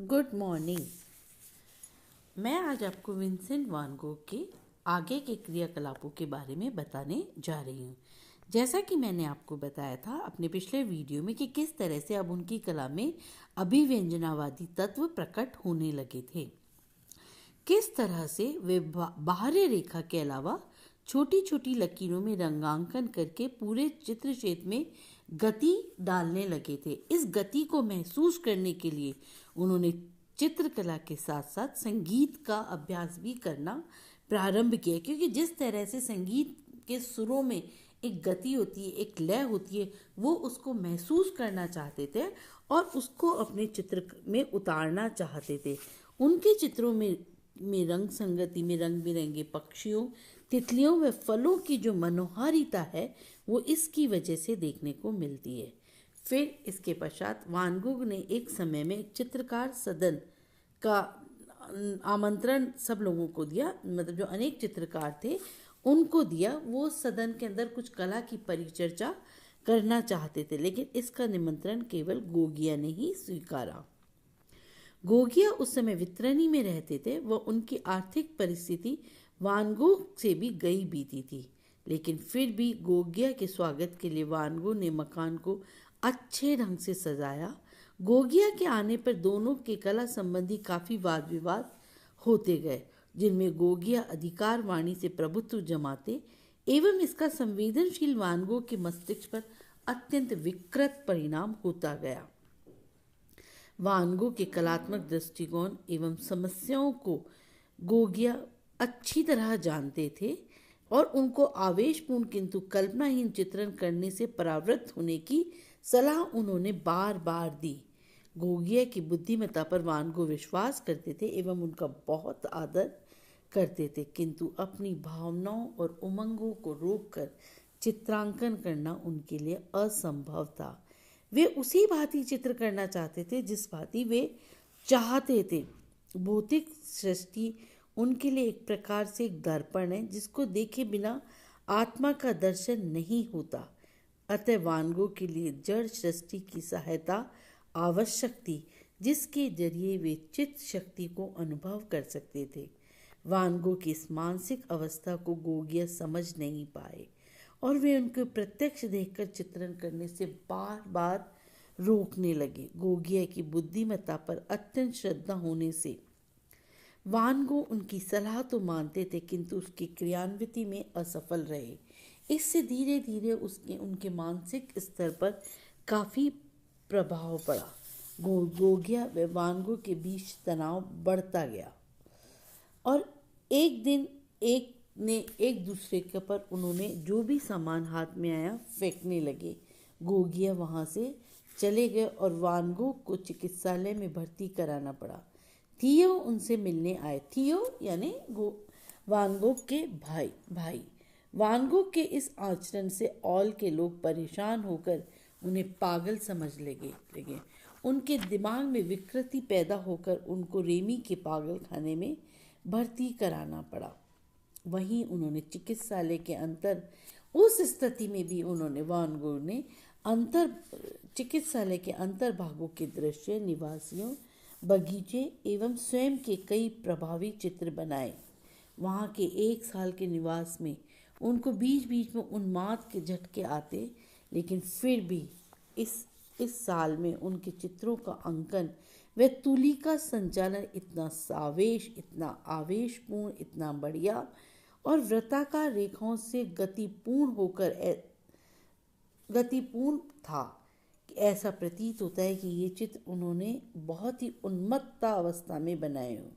Good morning. मैं आज आपको विंसेंट वान गोग के आगे के क्रियाकलापों के बारे में बताने जा रही हूँ। जैसा कि मैंने आपको बताया था अपने पिछले वीडियो में कि किस तरह से अब उनकी कला में अभिव्यंजनावादी तत्व प्रकट होने लगे थे, किस तरह से वे बाहरी रेखा के अलावा छोटी छोटी लकीरों में रंगांकन करके पूरे चित्र क्षेत्र में गति डालने लगे थे। इस गति को महसूस करने के लिए उन्होंने चित्रकला के साथ साथ संगीत का अभ्यास भी करना प्रारंभ किया, क्योंकि जिस तरह से संगीत के सुरों में एक गति होती है, एक लय होती है, वो उसको महसूस करना चाहते थे और उसको अपने चित्र में उतारना चाहते थे। उनके चित्रों में रंग संगति में रंग बिरंगे पक्षियों, तितलियों व फलों की जो मनोहारिता है वो इसकी वजह से देखने को मिलती है। फिर इसके पश्चात वान गोग ने एक समय में एक चित्रकार सदन का आमंत्रण सब लोगों को दिया, मतलब जो अनेक चित्रकार थे उनको दिया। वो सदन के अंदर कुछ कला की परिचर्चा करना चाहते थे, लेकिन इसका निमंत्रण केवल गोगिया ने ही स्वीकारा। गोगिया उस समय वितरणी में रहते थे। वह उनकी आर्थिक परिस्थिति वान गोग से भी गई बीती थी, लेकिन फिर भी गोगिया के स्वागत के लिए वान गोग ने मकान को अच्छे ढंग से सजाया। गोगिया के आने पर दोनों के कला संबंधी काफी वाद विवाद होते गए, जिनमें गोगिया अधिकार वाणी से प्रभुत्व जमाते एवं इसका संवेदनशील वान गोग के मस्तिष्क पर अत्यंत विकृत परिणाम होता गया। वान गोग के कलात्मक दृष्टिकोण एवं समस्याओं को गोगिया अच्छी तरह जानते थे और उनको आवेशपूर्ण किंतु कल्पनाहीन चित्रण करने से परावृत्त होने की सलाह उन्होंने बार बार दी। गोगिया की बुद्धिमत्ता पर वान गोग विश्वास करते थे एवं उनका बहुत आदर करते थे, किंतु अपनी भावनाओं और उमंगों को रोककर चित्रांकन करना उनके लिए असंभव था। वे उसी भांति चित्र करना चाहते थे जिस भांति वे चाहते थे। भौतिक सृष्टि उनके लिए एक प्रकार से एक दर्पण है जिसको देखे बिना आत्मा का दर्शन नहीं होता। अतः वान गोग के लिए जड़ सृष्टि की सहायता आवश्यक थी, जिसके जरिए वे चित्त शक्ति को अनुभव कर सकते थे। वान गोग की इस मानसिक अवस्था को गोगिया समझ नहीं पाए और वे उनको प्रत्यक्ष देखकर चित्रण करने से बार बार रोकने लगे। गोगिया की बुद्धिमत्ता पर अत्यंत श्रद्धा होने से वान गोग उनकी सलाह तो मानते थे, किंतु उसकी क्रियान्विति में असफल रहे। इससे धीरे धीरे उनके मानसिक स्तर पर काफ़ी प्रभाव पड़ा। गोगिया व वान गोग के बीच तनाव बढ़ता गया और एक दिन एक दूसरे के पर उन्होंने जो भी सामान हाथ में आया फेंकने लगे। गोगिया वहाँ से चले गए और वान गोग को चिकित्सालय में भर्ती कराना पड़ा। थियो उनसे मिलने आए। थियो यानी वान गोग के भाई। वान गोग के इस आचरण से ऑल के लोग परेशान होकर उन्हें पागल समझ लगे। उनके दिमाग में विकृति पैदा होकर उनको रेमी के पागल खाने में भर्ती कराना पड़ा। वहीं उन्होंने चिकित्सालय के अंतर उस स्थिति में भी उन्होंने वान गोग ने चिकित्सालय के अंतर भागों के दृश्य, निवासियों, बगीचे एवं स्वयं के कई प्रभावी चित्र बनाए। वहाँ के 1 साल के निवास में उनको बीच बीच में उन्माद के झटके आते, लेकिन फिर भी इस साल में उनके चित्रों का अंकन व तुली का संचालन इतना सावेश, इतना आवेशपूर्ण, इतना बढ़िया और वृत्ताकार रेखाओं से गतिपूर्ण था कि ऐसा प्रतीत होता है कि ये चित्र उन्होंने बहुत ही उन्मत्त अवस्था में बनाए हों।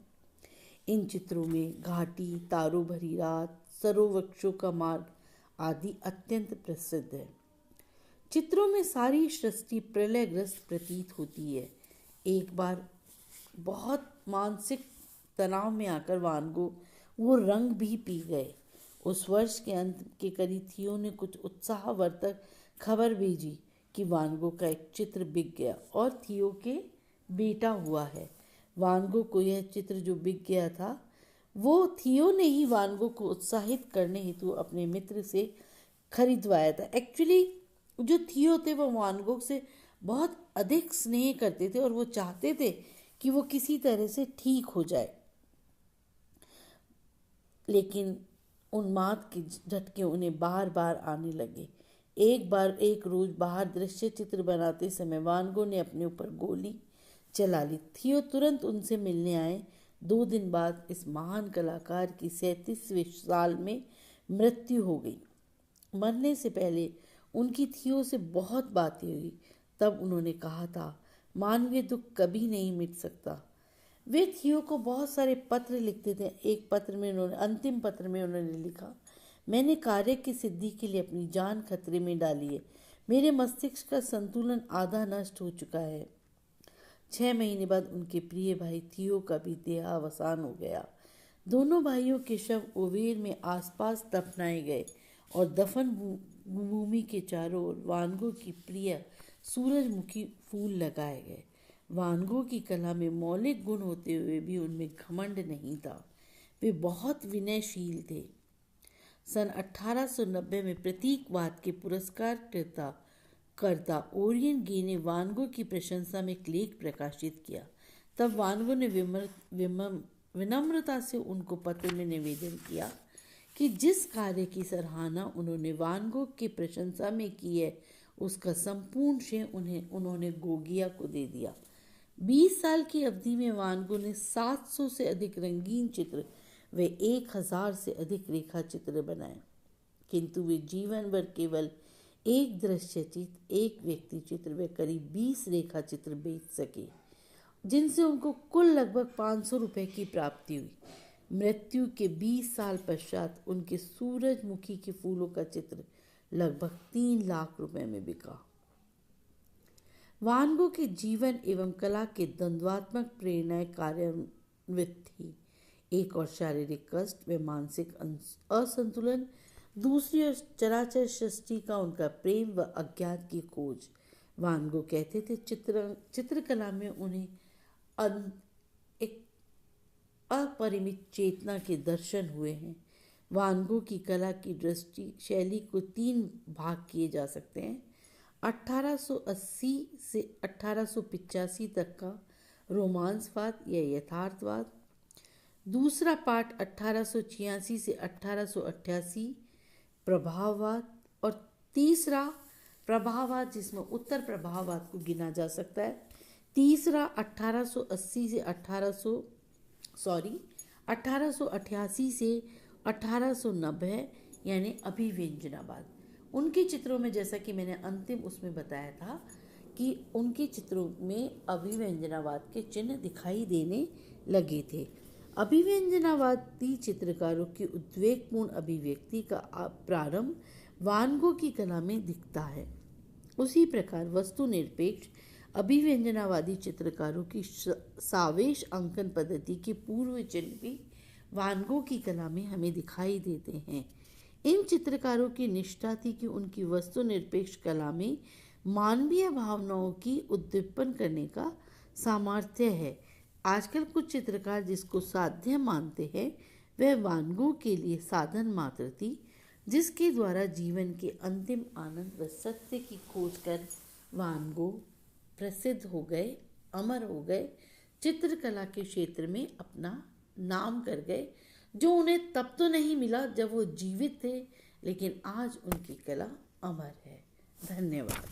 इन चित्रों में घाटी, तारों भरी रात, सरोवृक्षों का मार्ग आदि अत्यंत प्रसिद्ध है। चित्रों में सारी सृष्टि प्रलयग्रस्त प्रतीत होती है। एक बार बहुत मानसिक तनाव में आकर वान गोग वो रंग भी पी गए। उस वर्ष के अंत के करीब थियो ने कुछ उत्साहवर्धक खबर भेजी कि वान गोग का एक चित्र बिक गया और थियो के बेटा हुआ है। वान गोग को यह चित्र जो बिक गया था वो थियो ने ही वान गोग को उत्साहित करने हेतु अपने मित्र से खरीदवाया था। एक्चुअली जो थियो थे वो वान गोग से बहुत अधिक स्नेह करते थे और वो चाहते थे कि वो किसी तरह से ठीक हो जाए, लेकिन उन्माद के झटके उन्हें बार बार आने लगे। एक रोज बाहर दृश्य चित्र बनाते समय वान गो ने अपने ऊपर गोली चला ली। थियो तुरंत उनसे मिलने आए। 2 दिन बाद इस महान कलाकार की 37वें साल में मृत्यु हो गई। मरने से पहले उनकी थियो से बहुत बातें हुई। तब उन्होंने कहा था, मानवीय दुख कभी नहीं मिट सकता। वे थियो को बहुत सारे पत्र लिखते थे। अंतिम पत्र में उन्होंने लिखा, मैंने कार्य की सिद्धि के लिए अपनी जान खतरे में डाली है। मेरे मस्तिष्क का संतुलन आधा नष्ट हो चुका है। 6 महीने बाद उनके प्रिय भाई थियो का भी देहावसान हो गया। दोनों भाइयों के शव ओवेर में आसपास दफनाए गए और दफन भूमि के चारों ओर वान गो की प्रिय सूरजमुखी फूल लगाए गए। वान गो की कला में मौलिक गुण होते हुए भी उनमें घमंड नहीं था। वे बहुत विनयशील थे। सन 1890 में प्रतीकवाद के पुरस्कार कर्ता ओरियन गे ने वान गो की प्रशंसा में एक लेख प्रकाशित किया। तब वान गो ने विनम्रता से उनको पत्र में निवेदन किया कि जिस कार्य की सराहना उन्होंने वान गो की प्रशंसा में की है, उसका संपूर्ण श्रेय उन्होंने गोगिया को दे दिया। 20 साल की अवधि में वान गो ने 700 से अधिक रंगीन चित्र व 1000 से अधिक रेखा चित्र बनाए, किंतु वे जीवन भर केवल एक दृश्य चित्र, एक व्यक्ति चित्र व करीब 20 रेखा चित्र बेच सके, जिनसे उनको कुल लगभग 500 रुपए की प्राप्ति हुई। मृत्यु के 20 साल पश्चात उनके सूरजमुखी के फूलों का चित्र लगभग 3 लाख रुपए में बिका। वान गो के जीवन एवं कला के द्वंद्वात्मक प्रेरणाएं कार्यान्वित थी। एक और शारीरिक कष्ट व मानसिक असंतुलन, दूसरी ओर चराचर सृष्टि का उनका प्रेम व अज्ञात की खोज। वान गो कहते थे चित्रकला में उन्हें एक अपरिमित चेतना के दर्शन हुए हैं। वान गो की कला की दृष्टि शैली को 3 भाग किए जा सकते हैं। 1880 से 1885 तक का रोमांसवाद या यथार्थवाद, दूसरा पार्ट 1886 से 1888 प्रभाववाद, और तीसरा प्रभाववाद जिसमें उत्तर प्रभाववाद को गिना जा सकता है। तीसरा 1888 से 1890 यानी अभिव्यंजनावाद। उनके चित्रों में, जैसा कि मैंने अंतिम उसमें बताया था, कि उनके चित्रों में अभिव्यंजनावाद के चिन्ह दिखाई देने लगे थे। अभिव्यंजनावादी चित्रकारों की उद्वेगपूर्ण अभिव्यक्ति का प्रारंभ वान गो की कला में दिखता है। उसी प्रकार वस्तु निरपेक्ष अभिव्यंजनावादी चित्रकारों की सावेश अंकन पद्धति के पूर्व चिन्ह भी वान गो की कला में हमें दिखाई देते हैं। इन चित्रकारों की निष्ठा थी कि उनकी वस्तु निरपेक्ष कला में मानवीय भावनाओं की उद्दीपन करने का सामर्थ्य है। आजकल कुछ चित्रकार जिसको साध्य मानते हैं, वह वान गो के लिए साधन मात्र थी, जिसके द्वारा जीवन के अंतिम आनंद व सत्य की खोज कर वान गो प्रसिद्ध हो गए, अमर हो गए, चित्रकला के क्षेत्र में अपना नाम कर गए, जो उन्हें तब तो नहीं मिला जब वो जीवित थे, लेकिन आज उनकी कला अमर है। धन्यवाद।